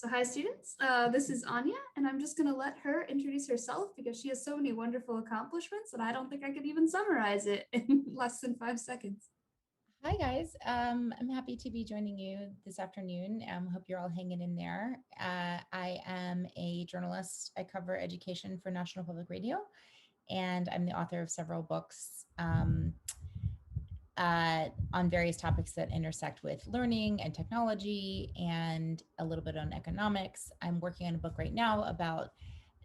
So hi students, this is Anya, and I'm just gonna let her introduce herself because she has so many wonderful accomplishments that I don't think I could even summarize it in less than 5 seconds. Hi guys, I'm happy to be joining you this afternoon. Hope you're all hanging in there. I am a journalist. I cover education for National Public Radio, and I'm the author of several books on various topics that intersect with learning and technology and a little bit on economics. I'm working on a book right now about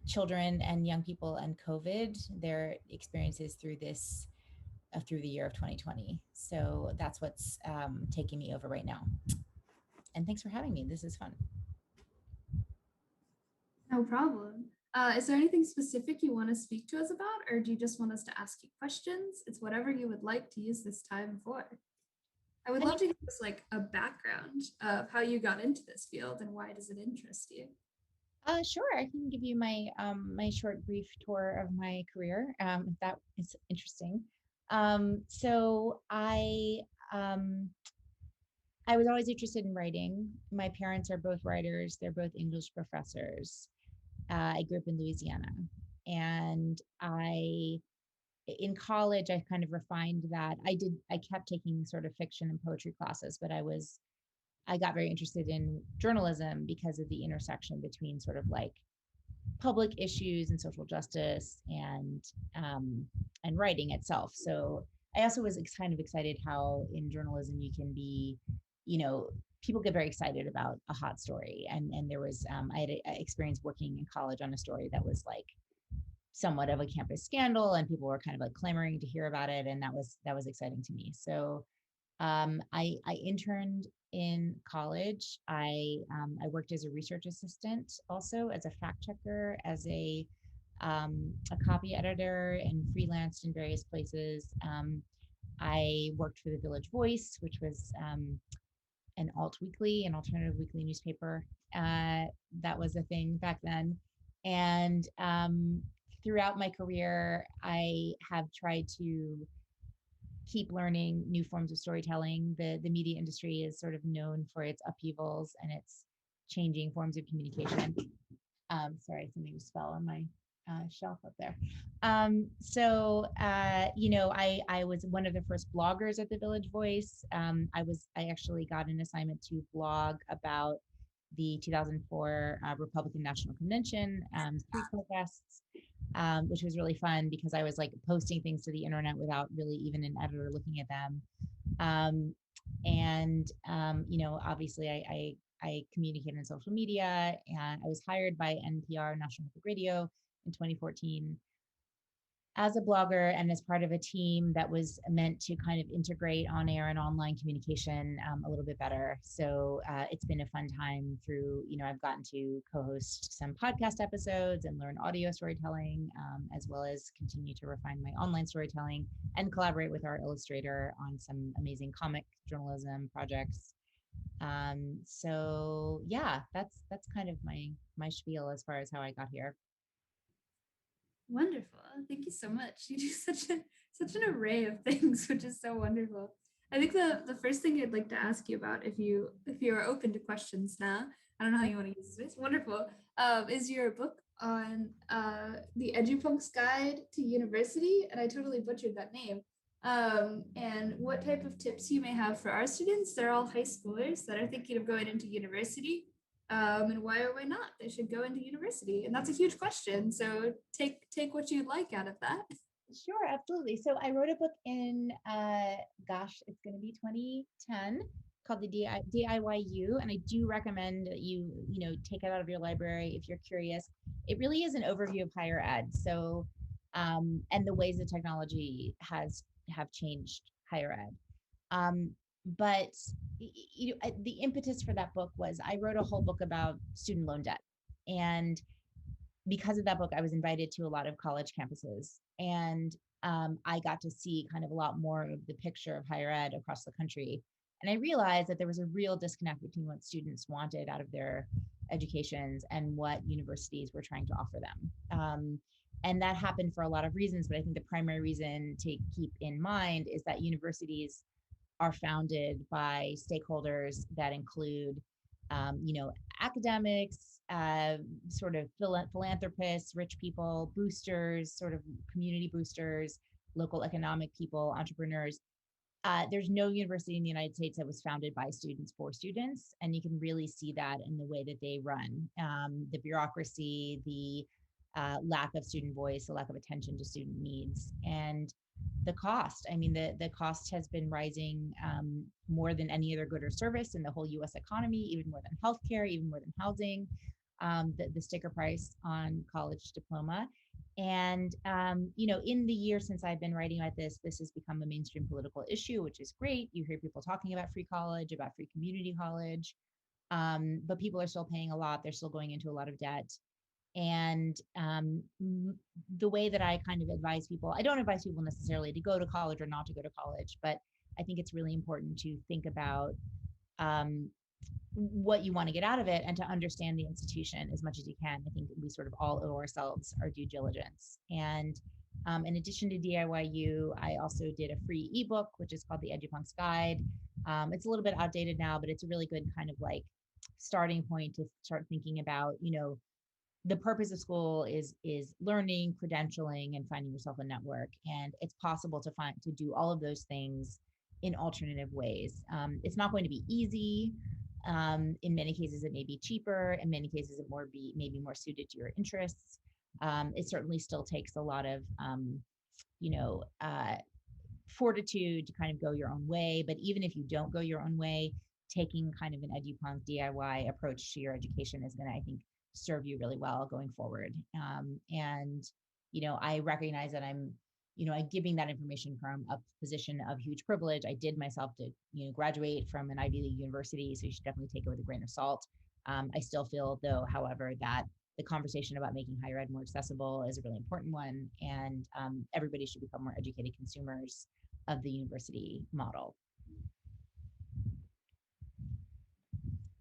children and young people and COVID, their experiences through through the year of 2020. So that's what's taking me over right now. And thanks for having me. This is fun. No problem. Is there anything specific you want to speak to us about, or do you just want us to ask you questions? It's whatever you would like to use this time for. I would I love mean, to give us like a background of how you got into this field and why does it interest you? sure. I can give you my short, brief tour of my career, if that is interesting. So um, I was always interested in writing. My parents are both writers. They're both English professors. I grew up in Louisiana, and in college, I kind of refined that. I kept taking sort of fiction and poetry classes, but I got very interested in journalism because of the intersection between sort of like public issues and social justice and writing itself. So I also was kind of excited how in journalism you can be, you know, people get very excited about a hot story, and there was I had experience working in college on a story that was like somewhat of a campus scandal, and people were kind of like clamoring to hear about it, and that was exciting to me. So I interned in college. I worked as a research assistant, also as a fact checker, as a copy editor, and freelanced in various places. I worked for the Village Voice, which was an alt weekly, an alternative weekly newspaper. That was a thing back then. And throughout my career, I have tried to keep learning new forms of storytelling. The media industry is sort of known for its upheavals and its changing forms of communication. Sorry, something just fell on my shelf up there. I was one of the first bloggers at the Village Voice. I actually got an assignment to blog about the 2004 Republican National Convention street protests, which was really fun because I was like posting things to the internet without really even an editor looking at them. Obviously I communicated on social media, and I was hired by NPR, National Public Radio, in 2014 as a blogger and as part of a team that was meant to kind of integrate on air and online communication a little bit better. So it's been a fun time through, I've gotten to co-host some podcast episodes and learn audio storytelling, as well as continue to refine my online storytelling and collaborate with our illustrator on some amazing comic journalism projects. So yeah, that's kind of my spiel as far as how I got here. Wonderful. Thank you so much. You do such an array of things, which is so wonderful. I think the first thing I'd like to ask you about, if you are open to questions now, I don't know how you want to use this. Wonderful. Is your book on the Edupunks Guide to University, and I totally butchered that name. And what type of tips you may have for our students? They're all high schoolers that are thinking of going into university, and why or why not they should go into university, and that's a huge question, so take what you'd like out of that. Sure, absolutely. So I wrote a book in, it's going to be 2010, called the DIYU, and I do recommend that you take it out of your library if you're curious. It really is an overview of higher ed. So, and the ways that technology have changed higher ed. Um, but the impetus for that book was I wrote a whole book about student loan debt, and because of that book, I was invited to a lot of college campuses, and I got to see kind of a lot more of the picture of higher ed across the country. And I realized that there was a real disconnect between what students wanted out of their educations and what universities were trying to offer them. And that happened for a lot of reasons, but I think the primary reason to keep in mind is that universities are founded by stakeholders that include you know, academics, sort of philanthropists, rich people, boosters, sort of community boosters, local economic people, entrepreneurs. There's no university in the United States that was founded by students for students, and you can really see that in the way that they run. The bureaucracy, the lack of student voice, the lack of attention to student needs, and the cost. I mean, the cost has been rising more than any other good or service in the whole U.S. economy, even more than healthcare, even more than housing. The sticker price on college diploma. And, you know, in the year since I've been writing about this has become a mainstream political issue, which is great. You hear people talking about free college, about free community college, but people are still paying a lot. They're still going into a lot of debt. And the way that I kind of advise people, I don't advise people necessarily to go to college or not to go to college, but I think it's really important to think about um, what you want to get out of it and to understand the institution as much as you can. I think we sort of all owe ourselves our due diligence. And in addition to DIYU, I also did a free ebook, which is called the Edupunks Guide. It's a little bit outdated now, but it's a really good kind of like starting point to start thinking about, you know, the purpose of school is learning, credentialing, and finding yourself a network. And it's possible to do all of those things in alternative ways. It's not going to be easy. In many cases, it may be cheaper. In many cases, it maybe more suited to your interests. It certainly still takes a lot of you know, fortitude to kind of go your own way. But even if you don't go your own way, taking kind of an edupunk DIY approach to your education is going to, I think, serve you really well going forward. And, you know, I recognize that I'm giving that information from a position of huge privilege. I did myself to, you know, graduate from an Ivy League university, so you should definitely take it with a grain of salt. I still feel, though, however, that the conversation about making higher ed more accessible is a really important one, and everybody should become more educated consumers of the university model.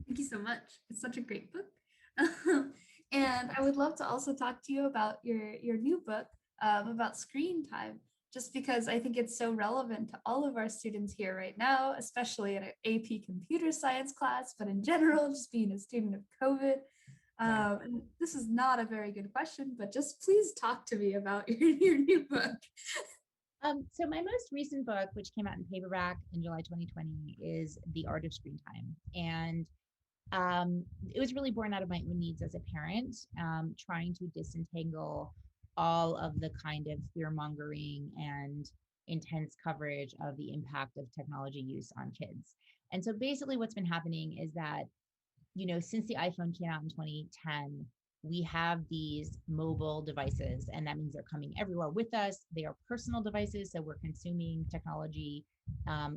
Thank you so much. It's such a great book. And I would love to also talk to you about your new book about screen time, just because I think it's so relevant to all of our students here right now, especially in an AP computer science class, but in general, just being a student of COVID. And this is not a very good question, but just please talk to me about your new book. So my most recent book, which came out in paperback in July 2020, is The Art of Screen Time. And it was really born out of my own needs as a parent, trying to disentangle all of the kind of fear mongering and intense coverage of the impact of technology use on kids. And so basically, what's been happening is that, you know, since the iPhone came out in 2010, we have these mobile devices, and that means they're coming everywhere with us. They are personal devices, so we're consuming technology,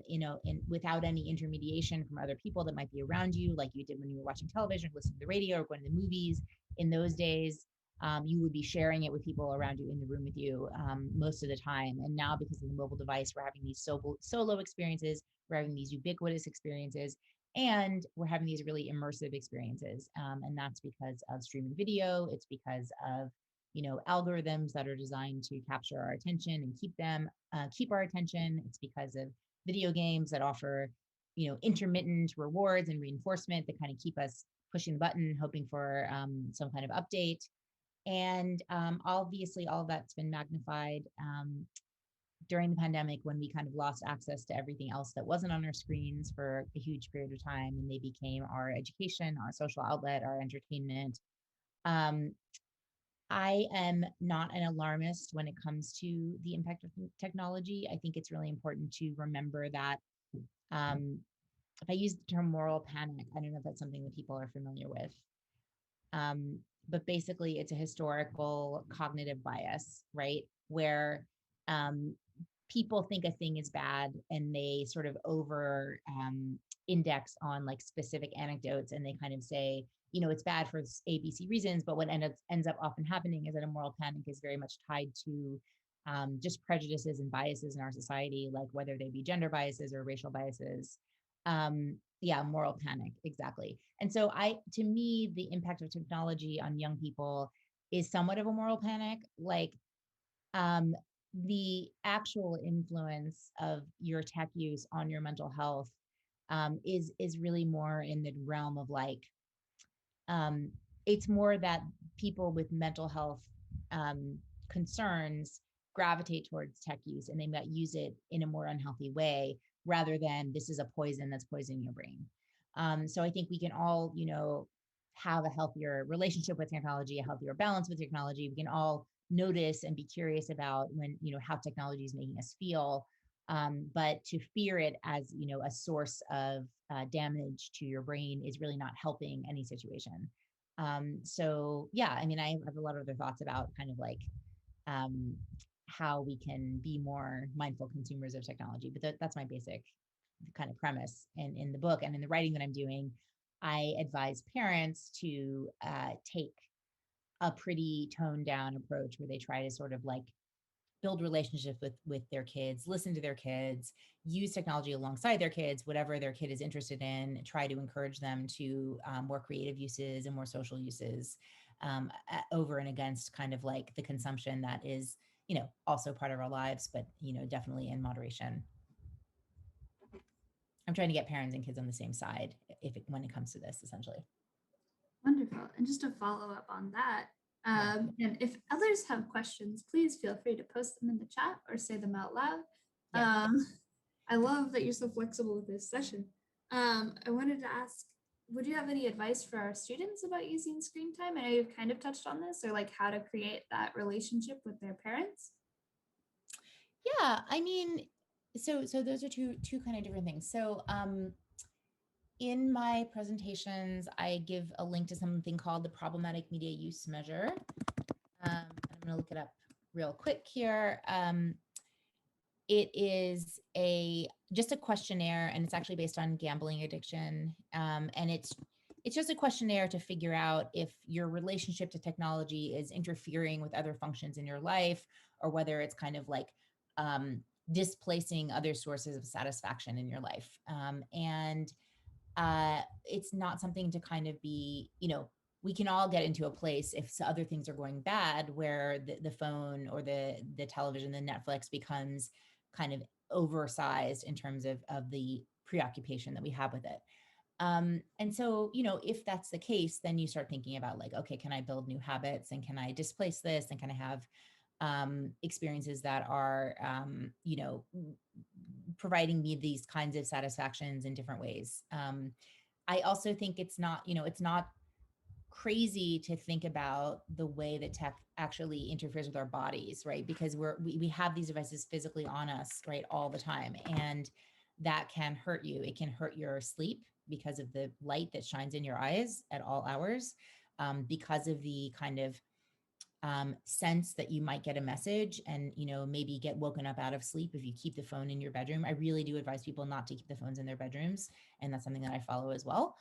you know, without any intermediation from other people that might be around you, like you did when you were watching television, listening to the radio, or going to the movies. In those days, you would be sharing it with people around you in the room with you most of the time. And now, because of the mobile device, we're having these solo experiences, we're having these ubiquitous experiences, and we're having these really immersive experiences. And that's because of streaming video. It's because of, you know, algorithms that are designed to capture our attention and keep our attention. It's because of video games that offer, you know, intermittent rewards and reinforcement that kind of keep us pushing the button, hoping for some kind of update. And obviously, all of that's been magnified during the pandemic, when we kind of lost access to everything else that wasn't on our screens for a huge period of time, and they became our education, our social outlet, our entertainment. Um, I am not an alarmist when it comes to the impact of technology. I think it's really important to remember that if I use the term moral panic, I don't know if that's something that people are familiar with. But basically, it's a historical cognitive bias, right? Where people think a thing is bad and they sort of over index on like specific anecdotes, and they kind of say, you know, it's bad for ABC reasons. But what ends up often happening is that a moral panic is very much tied to just prejudices and biases in our society, like whether they be gender biases or racial biases. Yeah, moral panic, exactly. And so to me, the impact of technology on young people is somewhat of a moral panic. Like um, the actual influence of your tech use on your mental health is really more in the realm of like, it's more that people with mental health concerns gravitate towards tech use, and they might use it in a more unhealthy way rather than this is a poison that's poisoning your brain. So I think we can all, have a healthier relationship with technology, a healthier balance with technology. We can all notice and be curious about when, how technology is making us feel. But to fear it as, a source of damage to your brain is really not helping any situation. So yeah, I mean, I have a lot of other thoughts about kind of like um, how we can be more mindful consumers of technology, but that's my basic kind of premise in the book. And in the writing that I'm doing, I advise parents to take a pretty toned down approach where they try to sort of like build relationships with their kids, listen to their kids, use technology alongside their kids, whatever their kid is interested in, try to encourage them to more creative uses and more social uses, over and against kind of like the consumption that is, also part of our lives, but, definitely in moderation. I'm trying to get parents and kids on the same side when it comes to this, essentially. Wonderful. And just to follow up on that, Yeah. and if others have questions, please feel free to post them in the chat or say them out loud. Yeah. I love that you're so flexible with this session. I wanted to ask, would you have any advice for our students about using screen time? I know you've kind of touched on this, or like how to create that relationship with their parents. Yeah, I mean, so those are two kind of different things. So in my presentations, I give a link to something called the problematic media use measure. I'm going to look it up real quick here. It is just a questionnaire, and it's actually based on gambling addiction. And it's just a questionnaire to figure out if your relationship to technology is interfering with other functions in your life, or whether it's kind of like displacing other sources of satisfaction in your life. And it's not something to kind of be, we can all get into a place if other things are going bad where the phone or the television, the Netflix becomes kind of oversized in terms of the preoccupation that we have with it. And so, if that's the case, then you start thinking about like, okay, can I build new habits, and can I displace this, and can I have experiences that are, providing me these kinds of satisfactions in different ways. I also think it's not crazy to think about the way that tech actually interferes with our bodies, right? Because we have these devices physically on us, right, all the time. And that can hurt you. It can hurt your sleep because of the light that shines in your eyes at all hours, because of the kind of sense that you might get a message and, maybe get woken up out of sleep if you keep the phone in your bedroom. I really do advise people not to keep the phones in their bedrooms. And that's something that I follow as well.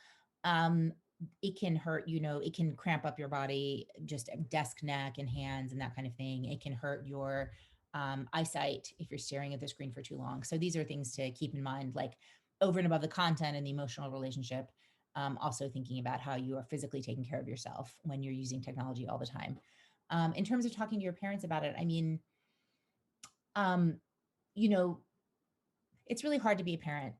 It can hurt, it can cramp up your body, just desk, neck, and hands and that kind of thing. It can hurt your eyesight if you're staring at the screen for too long. So these are things to keep in mind, like over and above the content and the emotional relationship. Also thinking about how you are physically taking care of yourself when you're using technology all the time. In terms of talking to your parents about it, I mean, um, it's really hard to be a parent.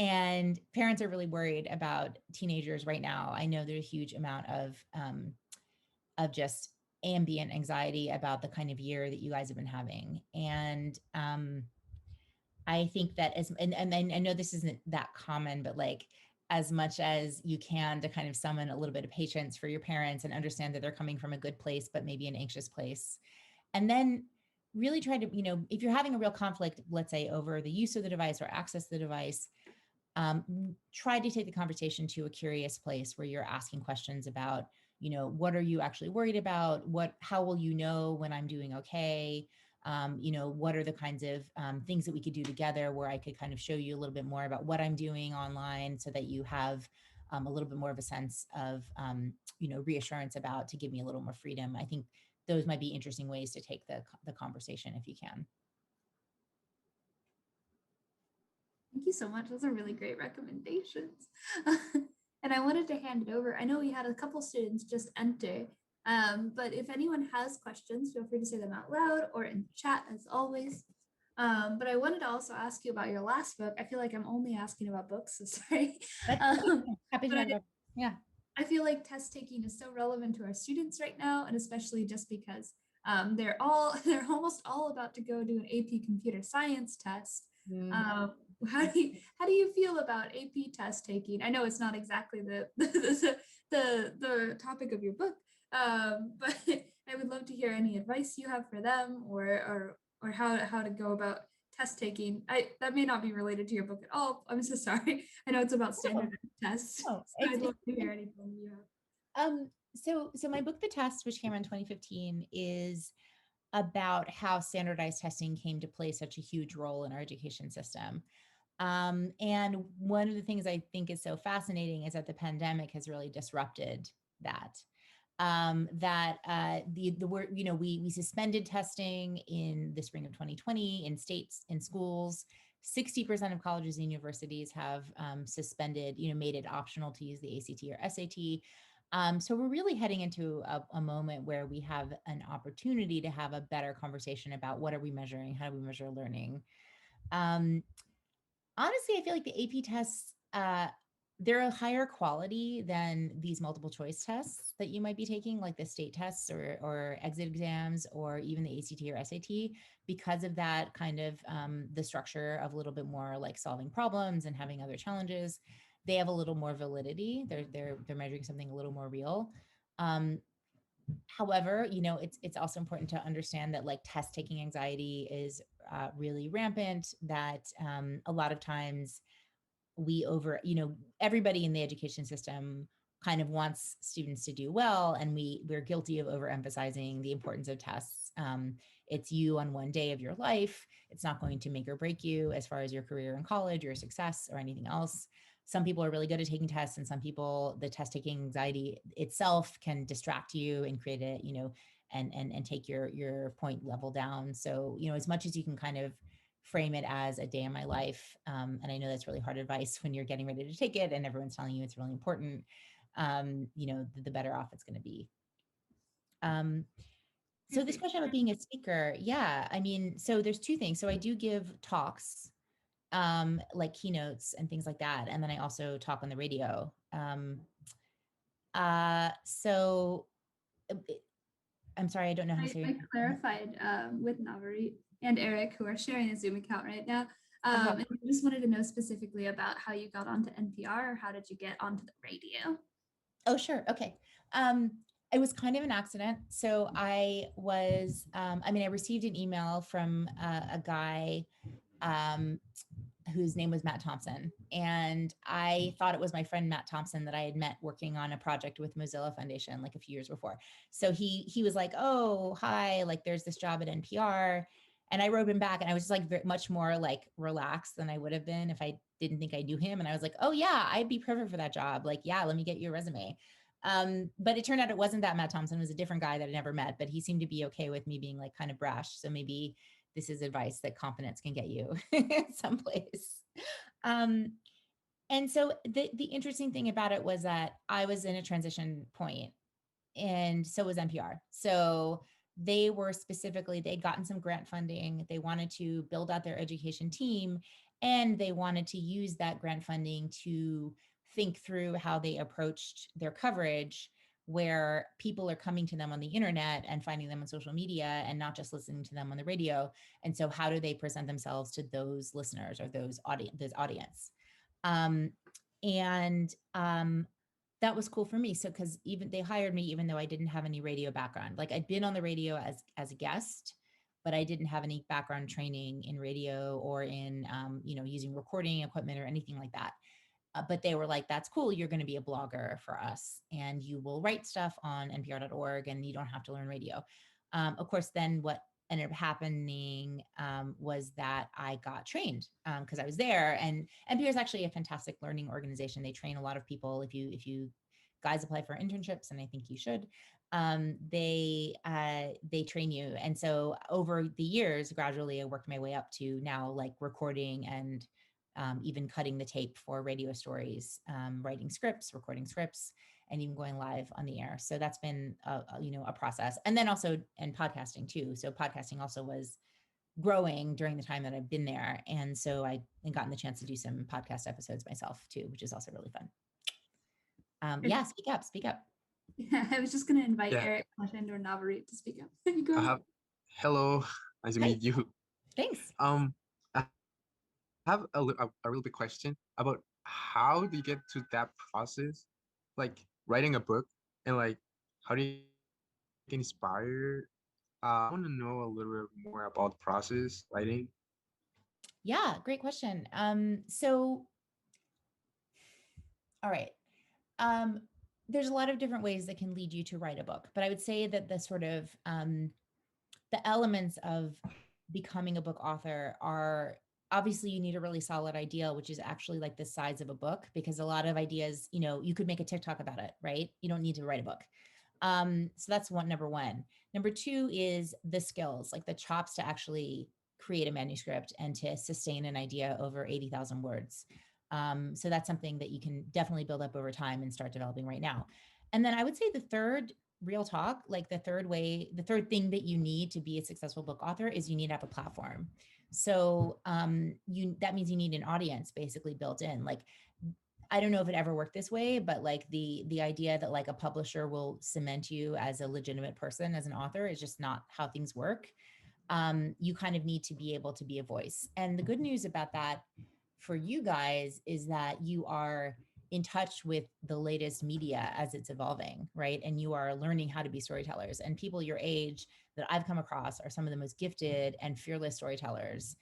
And parents are really worried about teenagers right now. I know there's a huge amount of just ambient anxiety about the kind of year that you guys have been having. And I think that and I know this isn't that common, but like as much as you can to kind of summon a little bit of patience for your parents and understand that they're coming from a good place, but maybe an anxious place. And then really try to, if you're having a real conflict, let's say over the use of the device or access to the device, try to take the conversation to a curious place where you're asking questions about, what are you actually worried about? How will you know when I'm doing okay? What are the kinds of things that we could do together where I could kind of show you a little bit more about what I'm doing online so that you have a little bit more of a sense of, reassurance about to give me a little more freedom. I think those might be interesting ways to take the conversation if you can. Thank you so much. Those are really great recommendations. And I wanted to hand it over. I know we had a couple students just enter, but if anyone has questions, feel free to say them out loud or in the chat as always. But I wanted to also ask you about your last book. I feel like I'm only asking about books, so sorry. That's okay. Happy to But talk about. Yeah. I feel like test taking is so relevant to our students right now, and especially just because they're almost all about to go do an AP computer science test. Mm. Um, how do you feel about AP test taking? I know it's not exactly the topic of your book, but I would love to hear any advice you have for them, or how to go about test taking. I That may not be related to your book at all. I'm so sorry. I know it's about Oh, standardized tests, oh, so I'd love to hear anything you have. so my book, The Test, which came out in 2015, is about how standardized testing came to play such a huge role in our education system. And one of the things I think is so fascinating is that the pandemic has really disrupted that. The word, we suspended testing in the spring of 2020 in states, in schools. 60% of colleges and universities have suspended, made it optional to use the ACT or SAT. So we're really heading into a moment where we have an opportunity to have a better conversation about what are we measuring, how do we measure learning. Um, Honestly, I feel like the AP tests, they're a higher quality than these multiple choice tests that you might be taking, like the state tests or exit exams, or even the ACT or SAT, because of that kind of the structure of a little bit more like solving problems and having other challenges. They have a little more validity. They're measuring something a little more real. Um, However, it's also important to understand that like test taking anxiety is really rampant. That a lot of times we everybody in the education system kind of wants students to do well, and we're guilty of overemphasizing the importance of tests. It's you on one day of your life. It's not going to make or break you as far as your career in college, your success, or anything else. Some people are really good at taking tests, and some people, the test taking anxiety itself can distract you and create a, and take your point level down. So, as much as you can kind of frame it as a day in my life. And I know that's really hard advice when you're getting ready to take it and everyone's telling you it's really important. The better off it's going to be. I So this question appreciate about being a speaker, yeah, I mean, so there's two things. So I do give talks, like keynotes and things like that, and then I also talk on the radio. So I'm sorry, I don't know how to say. I clarified with Navarit and Eric, who are sharing a Zoom account right now. Okay. And I just wanted to know specifically about how you got onto NPR, or how did you get onto the radio? Oh, sure. Okay. Um, it was kind of an accident. So I received an email from a guy um, whose name was Matt Thompson. And I thought it was my friend Matt Thompson that I had met working on a project with Mozilla Foundation like a few years before. So he was like, "Oh, hi, like there's this job at NPR." And I wrote him back, and I was just like much more like relaxed than I would have been if I didn't think I knew him. And I was like, "Oh yeah, I'd be perfect for that job. Like, yeah, let me get your resume." But it turned out it wasn't that Matt Thompson. It was a different guy that I never met, but he seemed to be okay with me being like kind of brash. So maybe this is advice that confidence can get you someplace. Um, and so the interesting thing about it was that I was in a transition point, and so was NPR. So they'd gotten some grant funding. They wanted to build out their education team, and they wanted to use that grant funding to think through how they approached their coverage, where people are coming to them on the internet and finding them on social media and not just listening to them on the radio. And so how do they present themselves to those listeners or those audience? Um, and that was cool for me. So because even they hired me even though I didn't have any radio background. Like I'd been on the radio as a guest, but I didn't have any background training in radio or in using recording equipment or anything like that. But they were like, "That's cool. You're going to be a blogger for us, and you will write stuff on npr.org, and you don't have to learn radio." Of course, then what ended up happening was that I got trained because I was there. And NPR is actually a fantastic learning organization. They train a lot of people. If you guys apply for internships, and I think you should, they train you. And so over the years, gradually, I worked my way up to now like recording and even cutting the tape for radio stories, writing scripts, recording scripts, and even going live on the air. So that's been a process. And then also, and podcasting too. So podcasting also was growing during the time that I've been there. And so I gotten the chance to do some podcast episodes myself too, which is also really fun. Yeah, speak up, speak up. Yeah, I was just going to invite Yeah, Eric Content or Navarrete to speak up. You go I ahead. have. Hello, nice to Hi, meet you. thanks. I have a real big question about how do you get to that process, like writing a book, and like how do you get inspired? I want to know a little bit more about the process writing. Yeah, great question. So, all right. Um, there's a lot of different ways that can lead you to write a book, but I would say that the sort of the elements of becoming a book author are obviously you need a really solid idea, which is actually like the size of a book, because a lot of ideas, you could make a TikTok about it, right? You don't need to write a book. So that's number one. Number two is the skills, like the chops to actually create a manuscript and to sustain an idea over 80,000 words. So that's something that you can definitely build up over time and start developing right now. And then I would say the third, real talk, like the third thing that you need to be a successful book author is you need to have a platform. So that means you need an audience basically built in. Like, I don't know if it ever worked this way, but like the idea that like a publisher will cement you as a legitimate person as an author is just not how things work. You kind of need to be able to be a voice. And the good news about that for you guys is that you are in touch with the latest media as it's evolving, right? And you are learning how to be storytellers. And people your age that I've come across are some of the most gifted and fearless storytellers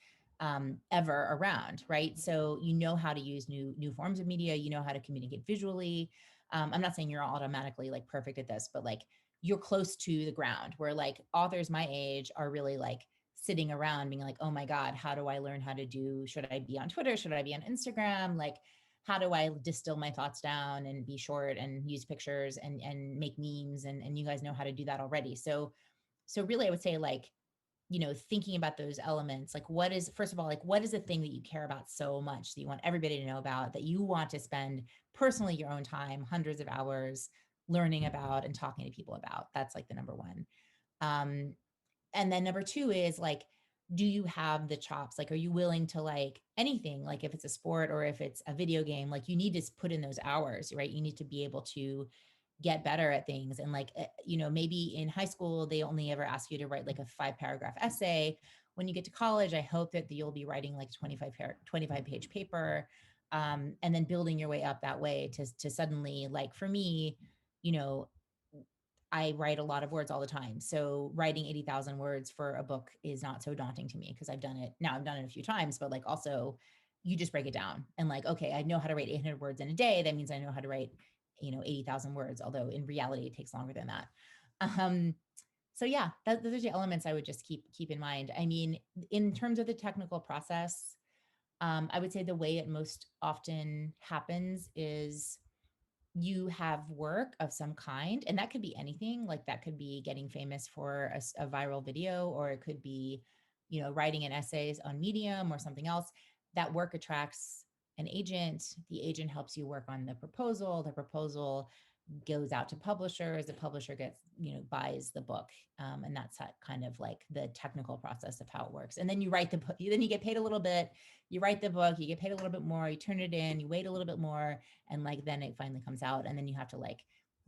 ever around, right? So you know how to use new forms of media. You know how to communicate visually. I'm not saying you're automatically like perfect at this, but like you're close to the ground where like authors my age are really like sitting around being like, oh my God, how do I learn how to should I be on Twitter? Should I be on Instagram? Like, how do I distill my thoughts down and be short and use pictures and make memes? And you guys know how to do that already. So really I would say like, thinking about those elements, like first of all, like what is the thing that you care about so much that you want everybody to know about, that you want to spend personally your own time, hundreds of hours learning about and talking to people about? That's like the number one. And then number two is like, do you have the chops? Like, are you willing to like anything? Like if it's a sport or if it's a video game, like you need to put in those hours, right? You need to be able to get better at things. And like, maybe in high school, they only ever ask you to write like a 5-paragraph essay. When you get to college, I hope that you'll be writing like 25-page paper, and then building your way up that way to suddenly, like for me, you know, I write a lot of words all the time. So writing 80,000 words for a book is not so daunting to me because I've done it. Now I've done it a few times, but like also you just break it down and like, okay, I know how to write 800 words in a day. That means I know how to write, 80,000 words, although in reality it takes longer than that. So yeah, those are the elements I would just keep in mind. I mean, in terms of the technical process, I would say the way it most often happens is you have work of some kind, and that could be anything. Like that could be getting famous for a viral video, or it could be, writing an essays on Medium or something else. That work attracts an agent. The agent helps you work on the proposal. The proposal goes out to publishers. The publisher gets, buys the book. And that's kind of like the technical process of how it works. And then you write the book, then you get paid a little bit, you write the book, you get paid a little bit more, you turn it in, you wait a little bit more, and like, then it finally comes out. And then you have to like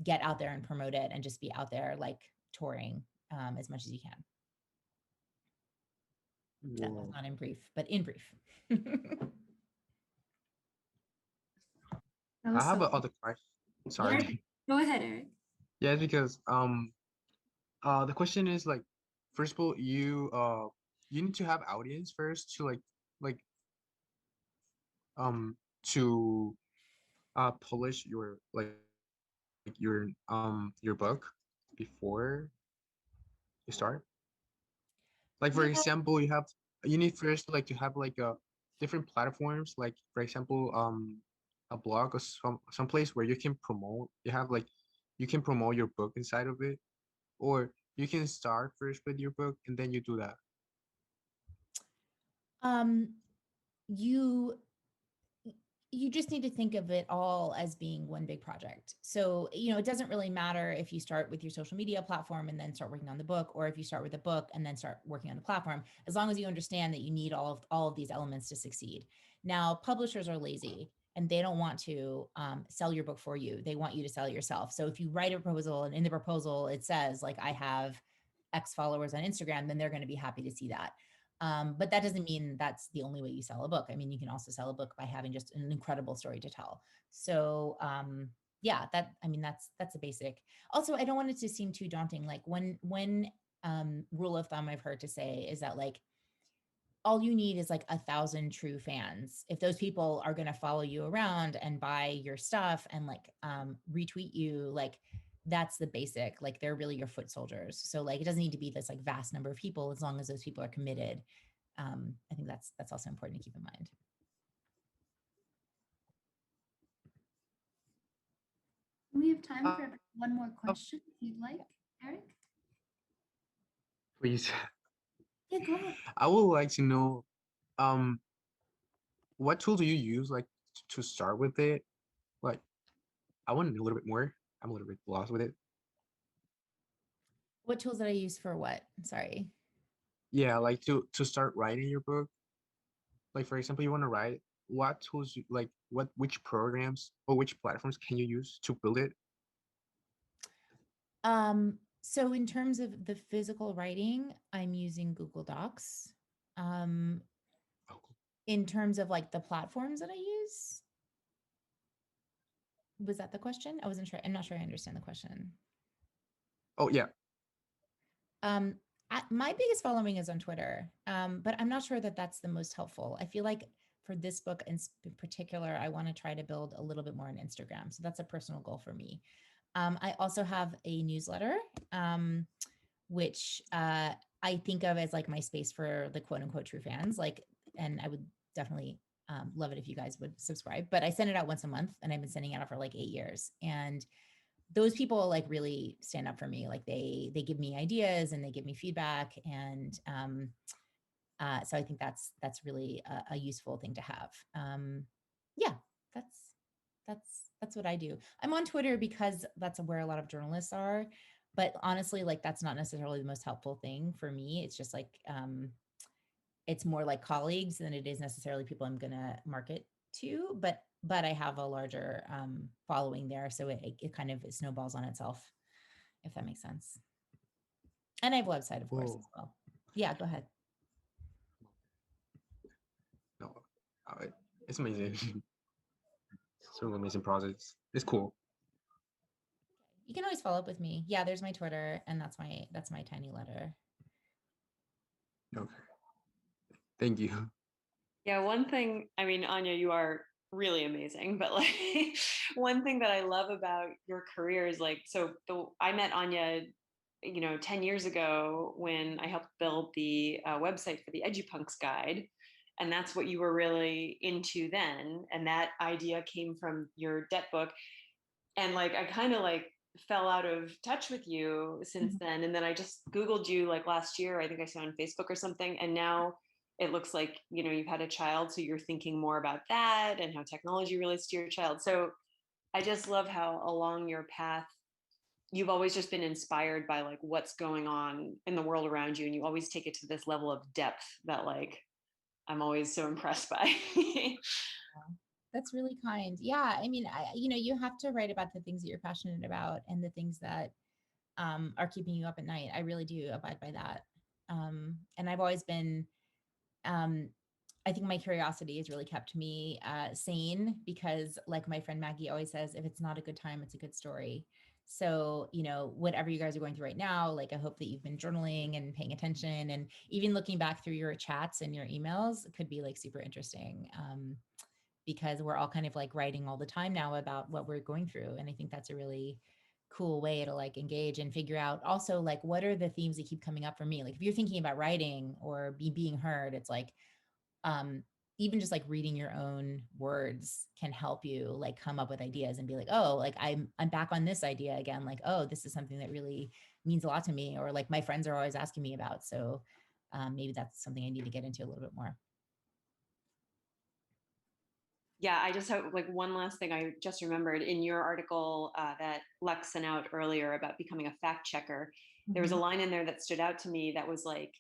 get out there and promote it and just be out there like touring as much as you can. That was Whoa. not in brief, but in brief. That I was have so. another question. Yeah, Sorry. go ahead, Eric. Yeah, because the question is like, first of all, you need to have audience first to like to polish your book before you start. Like for Yeah. example, you need first like to have like a different platforms, like for example a blog or some place where you can promote. You can promote your book inside of it, or you can start first with your book and then you do that. Um, you you just need to think of it all as being one big project. So, it doesn't really matter if you start with your social media platform and then start working on the book, or if you start with a book and then start working on the platform, as long as you understand that you need all of these elements to succeed. Now, publishers are lazy and they don't want to sell your book for you. They want you to sell it yourself. So if you write a proposal and in the proposal, it says like, I have X followers on Instagram, then they're going to be happy to see that. But that doesn't mean that's the only way you sell a book. I mean, you can also sell a book by having just an incredible story to tell. So yeah, that's a basic. Also, I don't want it to seem too daunting. Like one rule of thumb I've heard to say is that like all you need is like 1,000 true fans. If those people are going to follow you around and buy your stuff and like retweet you, like that's the basic, like they're really your foot soldiers. So like it doesn't need to be this like vast number of people as long as those people are committed. I think that's also important to keep in mind. We have time for one more question if you'd like, Eric. Please. Yeah, go ahead. I would like to know, um, what tool do you use like to start with it? Like, I want to know a little bit more. I'm a little bit lost with it. What tools did I use for what? Sorry. Yeah, like to start writing your book. Like for example, you want to write, what tools like which programs or which platforms can you use to build it? So in terms of the physical writing, I'm using Google Docs. Um, Oh, cool. in terms of like the platforms that I use, was that the question? I wasn't sure. I'm not sure I understand the question. Oh yeah. My biggest following is on Twitter, but I'm not sure that that's the most helpful. I feel like for this book in particular, I want to try to build a little bit more on Instagram. So that's a personal goal for me. I also have a newsletter, which I think of as like my space for the quote unquote true fans. Like, and I would definitely love it if you guys would subscribe, but I send it out once a month and I've been sending it out for like 8 years. And those people like really stand up for me. Like they give me ideas and they give me feedback. And so I think that's really a useful thing to have. Yeah, that's what I do. I'm on Twitter because that's where a lot of journalists are. But honestly, like that's not necessarily the most helpful thing for me. It's just like it's more like colleagues than it is necessarily people I'm gonna market to. But I have a larger following there, so it kind of it snowballs on itself, if that makes sense. And I have a website, of course, Whoa. as well. Yeah, go ahead. No, it's amazing. It's an amazing process. It's cool. You can always follow up with me. Yeah, there's my Twitter, and that's my tiny letter. Okay. Thank you. Yeah, one thing, I mean, Anya, you are really amazing, but like one thing that I love about your career is like, I met Anya, 10 years ago when I helped build the website for the Edupunks guide. And that's what you were really into then. And that idea came from your debt book. And like, I kind of like fell out of touch with you since then. And then I just Googled you like last year, I think I saw on Facebook or something. And now it looks like, you've had a child. So you're thinking more about that and how technology relates to your child. So I just love how along your path, you've always just been inspired by like what's going on in the world around you. And you always take it to this level of depth that like, I'm always so impressed by. That's really kind. Yeah, I mean, you have to write about the things that you're passionate about and the things that are keeping you up at night. I really do abide by that. And I've always been, I think my curiosity has really kept me sane because, like my friend Maggie always says, if it's not a good time, it's a good story. So, whatever you guys are going through right now, like I hope that you've been journaling and paying attention, and even looking back through your chats and your emails could be like super interesting. Because we're all kind of like writing all the time now about what we're going through. And I think that's a really cool way to like engage and figure out also like what are the themes that keep coming up for me. Like if you're thinking about writing or being heard, it's like even just like reading your own words can help you like come up with ideas and be like, oh, like I'm back on this idea again. Like, oh, this is something that really means a lot to me, or like my friends are always asking me about. So maybe that's something I need to get into a little bit more. Yeah, I just have like one last thing I just remembered in your article that Lex sent out earlier about becoming a fact checker. There was a line in there that stood out to me that was like,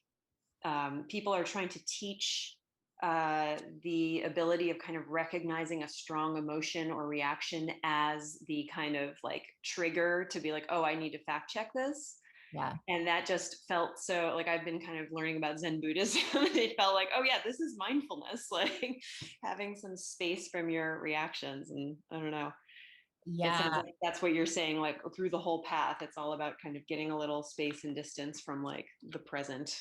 people are trying to teach the ability of kind of recognizing a strong emotion or reaction as the kind of like trigger to be like, oh, I need to fact check this. Yeah. And that just felt so like I've been kind of learning about Zen Buddhism. It felt like, oh yeah, this is mindfulness, like having some space from your reactions. And I don't know. It sounds Yeah. like that's what you're saying, like through the whole path, it's all about kind of getting a little space and distance from like the present.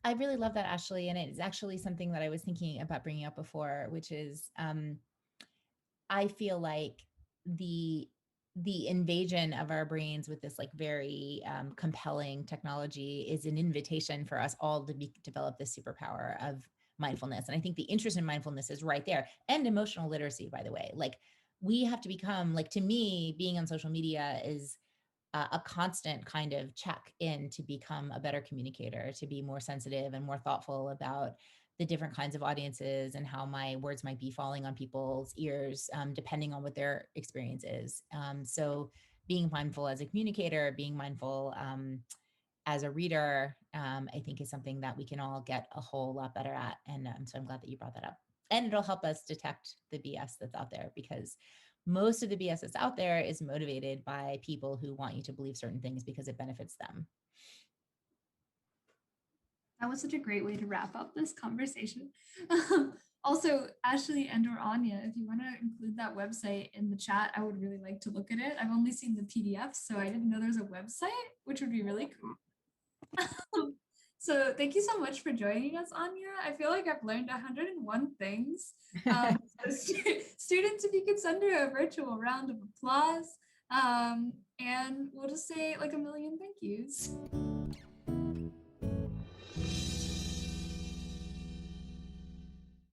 I really love that, Ashley. And it's actually something that I was thinking about bringing up before, which is I feel like the invasion of our brains with this like very compelling technology is an invitation for us all to develop this superpower of mindfulness. And I think the interest in mindfulness is right there, and emotional literacy, by the way. Like we have to become, like, to me, being on social media is a constant kind of check in to become a better communicator, to be more sensitive and more thoughtful about the different kinds of audiences and how my words might be falling on people's ears, depending on what their experience is. So being mindful as a communicator, being mindful as a reader, I think is something that we can all get a whole lot better at. And so I'm glad that you brought that up. And it'll help us detect the BS that's out there, because most of the BS that's out there is motivated by people who want you to believe certain things because it benefits them. That was such a great way to wrap up this conversation. Also, Ashley and or Anya, if you want to include that website in the chat, I would really like to look at it. I've only seen the PDF, so I didn't know there's a website, which would be really cool. So thank you so much for joining us, Anya. I feel like I've learned 101 things. So students, if you could send her a virtual round of applause, and we'll just say like a million thank yous.